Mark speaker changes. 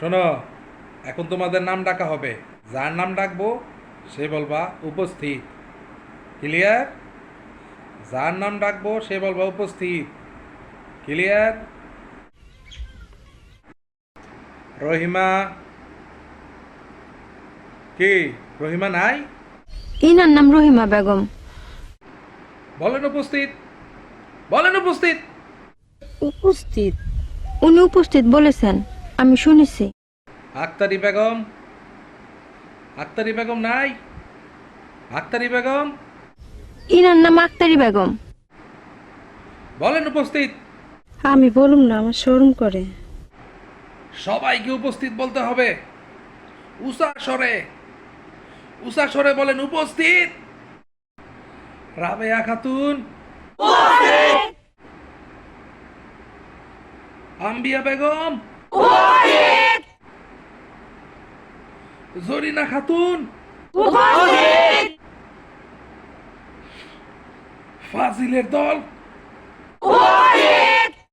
Speaker 1: শোনো, এখন তোমাদের নাম ডাকা হবে। যার নাম ডাকবো সে বলবা উপস্থিত। ক্লিয়ার? যার নাম ডাকবো সে বলবা উপস্থিত। ক্লিয়ার? রহিমা। কি? রহিমা নাই?
Speaker 2: ইনার নাম রহিমা বেগম।
Speaker 1: বলেন উপস্থিত। বলেন উপস্থিত।
Speaker 2: উপস্থিত? উনি উপস্থিত বলেছেন, আমি শুনেছি।
Speaker 1: আক্তারি বেগম। আক্তারি বেগম নাই? আক্তারি বেগম।
Speaker 2: ইনার নাম আক্তারি বেগম।
Speaker 1: বলেন উপস্থিত।
Speaker 3: আমি বলুম না, আমার শরম করে।
Speaker 1: সবাইকে উপস্থিত বলতে হবে। উষা স্বরে। উষা স্বরে বলেন উপস্থিত। রাবেয়া খাতুন। আম্বিয়া বেগম। জরিনা খাতুন। ফাজিলের দল